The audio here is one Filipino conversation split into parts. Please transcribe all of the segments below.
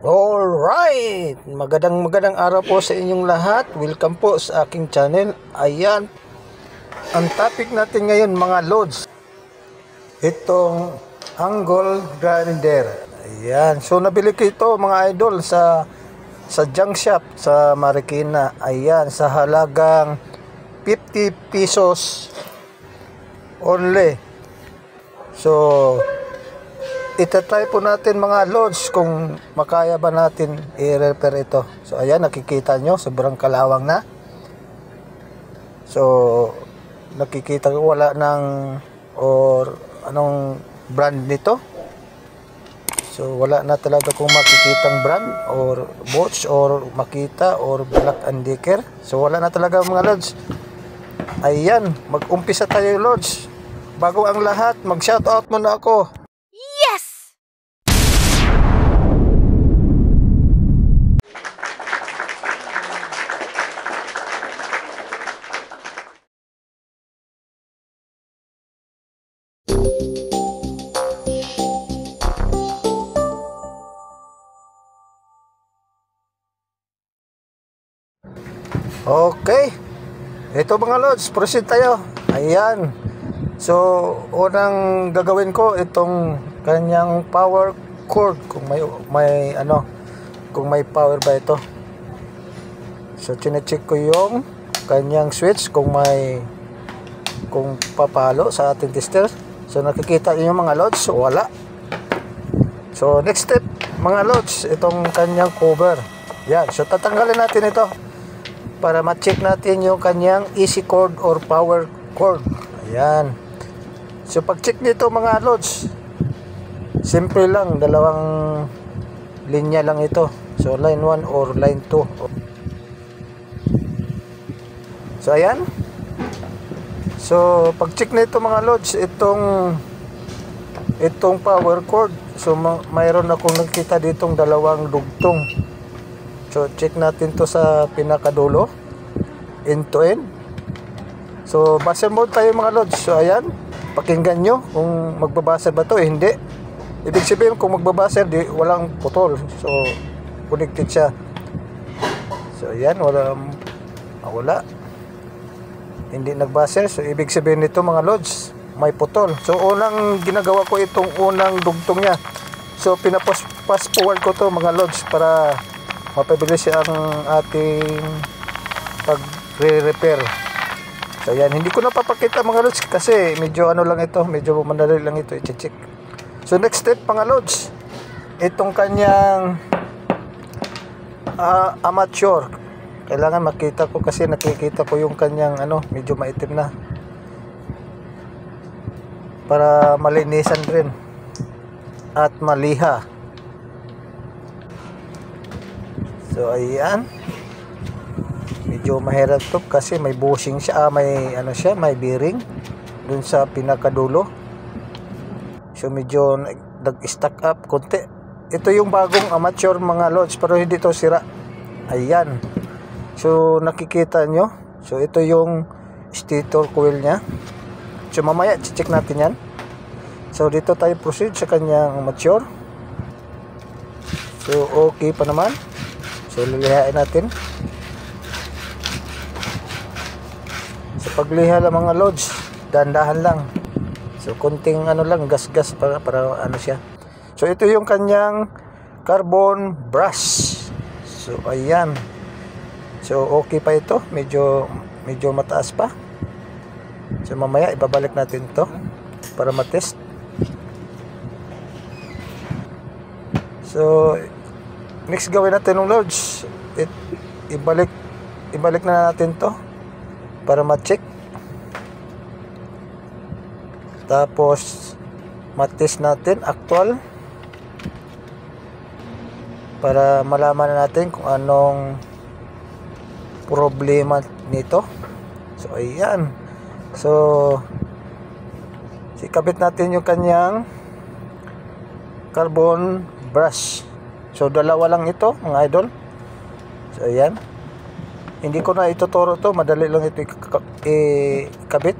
Alright, magandang araw po sa inyong lahat. Welcome po sa aking channel. Ayan, ang topic natin ngayon mga lods, itong angle grinder. Ayan, so nabili ko ito mga idol sa junk shop sa Marikina. Ayan, sa halagang 50 pesos only. So itatry po natin mga lods kung makaya ba natin i-repair ito. So ayan, nakikita nyo sobrang kalawang na. So nakikita ko wala ng or anong brand nito. So wala na talaga kung makikitang brand or Bosch or Makita or Black & Decker. So wala na talaga mga lods. Ayan, mag-umpisa tayo lods. Bago ang lahat, mag-shoutout muna ako. Okay, ito mga lods, proceed tayo. Ayan, so unang gagawin ko itong kanyang power cord, kung may ano, kung may power ba ito. So chine-check ko yung kanyang switch kung papalo sa ating tester. So nakikita niyo mga lods, wala. So next step mga lods, itong kanyang cover. Yan, so tatanggalin natin ito para ma-check natin yung kanyang easy cord or power cord. Ayan. So pag-check nito mga lods, simple lang, dalawang linya lang ito. So line 1 or line 2. So ayan. So pag-check nito mga lods, itong power cord, so mayroon akong nakita ditong dalawang dugtong. So check natin to sa pinakadulo, end to end. So buzzer mode tayo mga lods. So ayan, pakinggan nyo kung magbabuzzer ba to. Hindi, ibig sabihin kung magbabuzzer walang putol. So connected siya. So ayan, wala, hindi nagbuzzer. So ibig sabihin nito mga lods, may putol. So unang ginagawa ko itong unang dugtong nya, so fast forward ko to mga lods para mapabilis ang ating pag-repair. So yan, hindi ko napapakita mga lods kasi medyo ano lang ito, medyo madali lang ito i-check. So next step mga lods, itong kanyang amateur, kailangan makita ko kasi nakikita ko yung kanyang ano, medyo maitim na, para malinisan rin at maliha. So ayan, medyo mahirap to kasi may bushing siya, may ano siya, may bearing dun sa pinakadulo. So medyo nag-stack up konti. Ito yung bagong amateur mga lods, pero hindi to sira. Ayan, so nakikita nyo, so ito yung stator coil nya. So mamaya check natin yan. So dito tayo proceed sa kanyang amateur. So okay pa naman. So lilihain natin. So pagliha lang mga lods, dahan-dahan lang. So konting ano lang, gas-gas para ano siya. So ito yung kanyang carbon brush. So ayan. So okay pa ito, medyo mataas pa. So mamaya ibabalik natin ito para matest. So next gawin natin ng loads, ibalik na natin to para ma-check, tapos matest natin actual para malaman natin kung anong problema nito. So ayan, so sikabit natin yung kanyang carbon brush. So dalawa lang ito mga idol. So ayan, hindi ko na ituturo to, madali lang ito ikabit.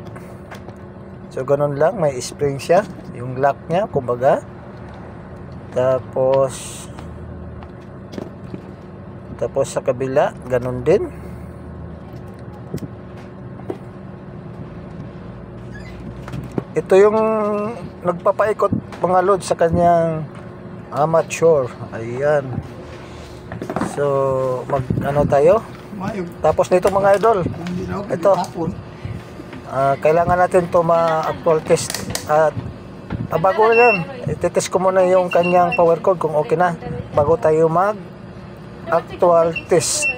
So ganun lang, may spring siya, yung lock nya kumbaga. Tapos Tapos sa kabila, ganun din. Ito yung nagpapaikot mga lods sa kanyang amateur. Ayan. So, ano tayo? Tapos nito mga idol. Ito. Kailangan natin to ma-actual test. At bago yan, ititest ko muna yung kanyang power cord kung okay na. Bago tayo mag-actual test.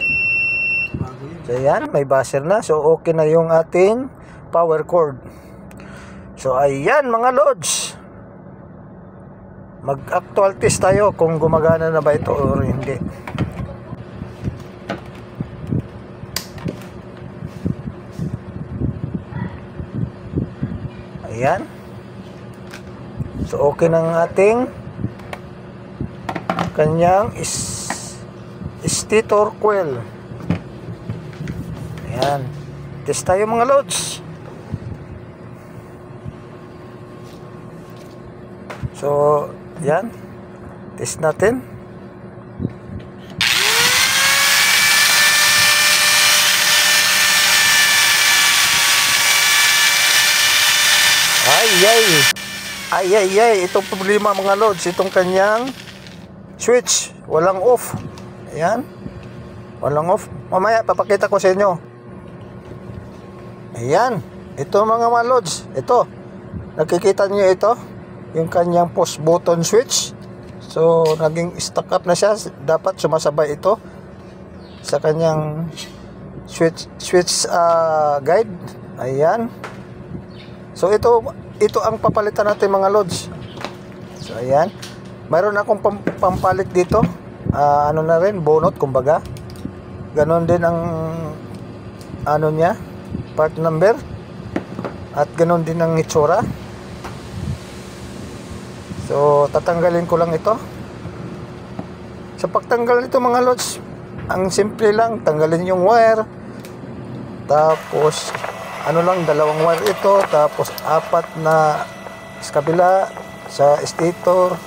So, ayan. May buzzer na. So, okay na yung ating power cord. So ayan mga lods, mag-actual test tayo kung gumagana na ba ito o hindi. Ayan. So okay na ang ating kanyang stator coil. Ayan. Test tayo mga lods. So, yan. Test natin. Ay. Itong problema mga lods. Itong kanyang switch. Walang off. Ayan. Walang off. Mamaya, papakita ko sa inyo. Ayan. Ito mga lods. Ito. Nakikita niyo ito? Yung kanyang post button switch. So naging stuck up na siya. Dapat sumasabay ito sa kanyang switch guide. Ayan. So ito ang papalitan natin mga lods. So ayan. Mayroon akong pampalit dito. Ano na rin, bonot kumbaga. Ganon din ang ano niya, part number. At ganon din ang itsura. So, tatanggalin ko lang ito. Sa pagtanggal nito mga lods, ang simple lang, tanggalin yung wire. Tapos, ano lang, dalawang wire ito. Tapos, 4 na sa kabila, sa stator,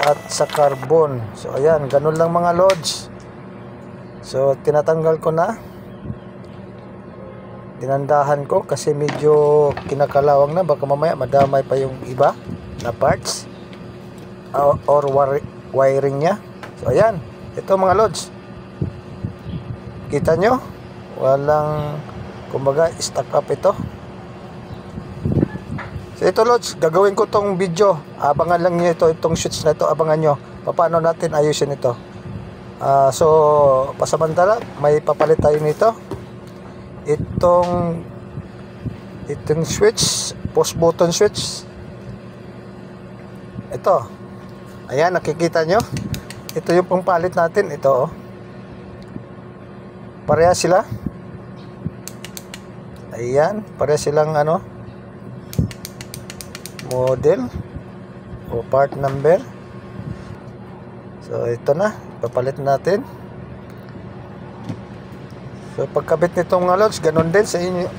at sa carbon. So, ayan, ganun lang mga lods. So, tinatanggal ko na. Dinandahan ko kasi medyo kinakalawang na. Baka mamaya madamay pa yung iba na parts or wiring nya. So ayan, ito mga lods, kita nyo, walang kumbaga stuck up ito. So ito lods, gagawin ko tong video, abangan lang nyo itong switch na ito, abangan nyo paano natin ayusin ito. So pasamantala, may papalit tayo nito. Itong switch, post button switch. Ito. Ayan, nakikita nyo. Ito yung pampalit natin. Ito, oh. Pareha sila. Ayan. Pareha silang ano, model o part number. So, ito na. Papalit natin. So, pagkabit nitong mga lods, ganun din sa inyo.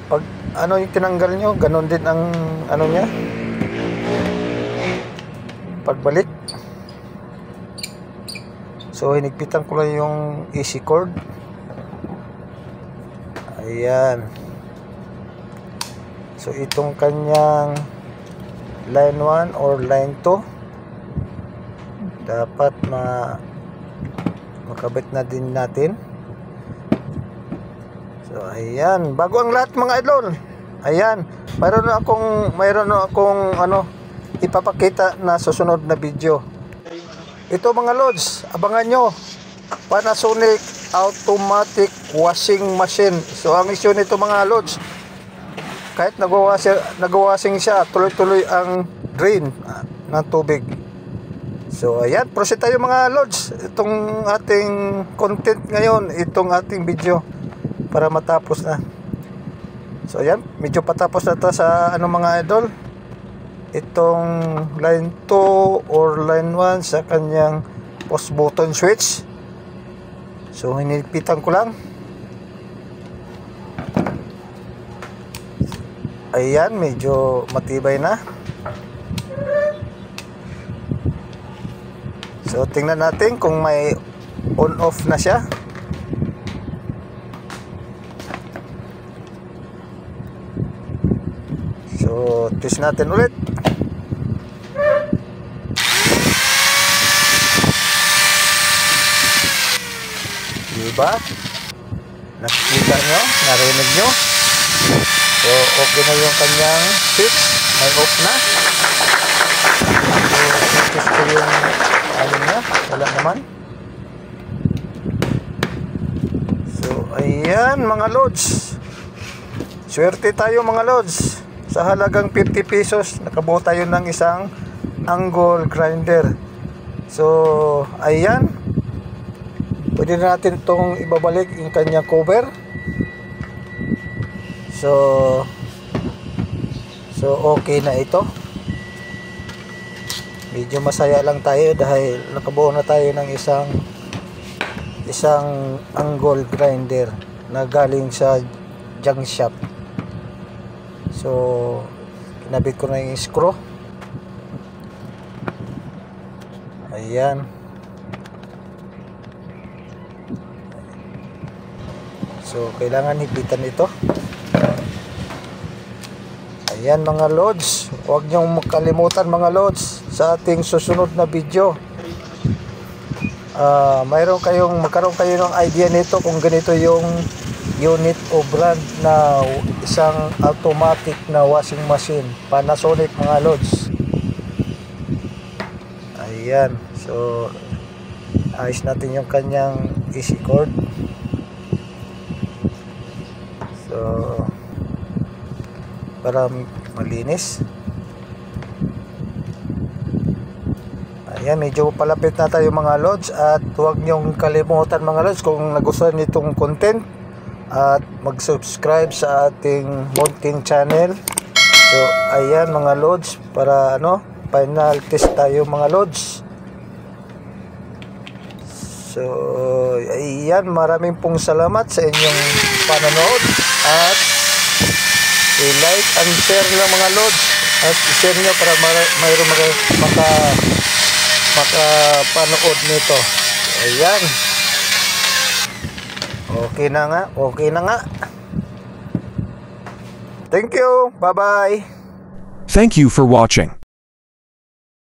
Pag ano yung tinanggal nyo, ganun din ang ano nya. Pagbalik. So hinigpitan ko lang yung AC cord. Ayan. So itong kanyang line 1 or line 2 dapat makabit na din natin. So ayan, bago ang lahat mga idol. Ayan, mayroon na akong ano ipapakita na susunod na video. Ito mga lods, abangan nyo, Panasonic automatic washing machine. So ang issue nito mga lods, kahit nagwashing siya, tuloy-tuloy ang drain ng tubig. So ayan, proceed tayo mga lods. Itong ating content ngayon, itong ating video para matapos na. So ayan, medyo patapos na ito sa ano mga idol, itong line 2 or line 1 sa kanyang post button switch. So hinipitan ko lang. Ayan, medyo matibay na. So tingnan natin kung may on off na siya. So test natin ulit. Diba? Nakikita nyo? Narinig nyo? So okay na yung kanyang switch. May off na. So test ko yung ano niya. Wala naman. So ayan mga lods. Swerte tayo mga lods. Sa halagang 50 pesos nakabuo tayo ng isang angle grinder. So ayan. Pwede na natin itong ibabalik yung kanyang cover. So okay na ito. Medyo masaya lang tayo dahil nakabuo na tayo ng isang angle grinder na galing sa junk shop. So kinabit ko na yung screw. Ayan. So kailangan hipitan ito. Ayan mga lods, huwag niyong makalimutan mga lods sa ating susunod na video. Magkaroon kayo ng idea nito kung ganito yung unit o brand na isang automatic na washing machine, Panasonic mga lods. Ayan, so ayos natin yung kanyang easy cord. So para malinis. Ayan, medyo palapit na tayo mga lods, at huwag niyong kalimutan mga lods kung nagustuhan nitong content at mag-subscribe sa ating munting channel. So ayan mga lods, para final test tayo mga lods. So ayan, maraming pong salamat sa inyong panonood, at i-like and share lang mga lods, at i-share nyo para mayroon makapanood nito. Ayan, okay na nga. Thank you, bye bye. Thank you for watching.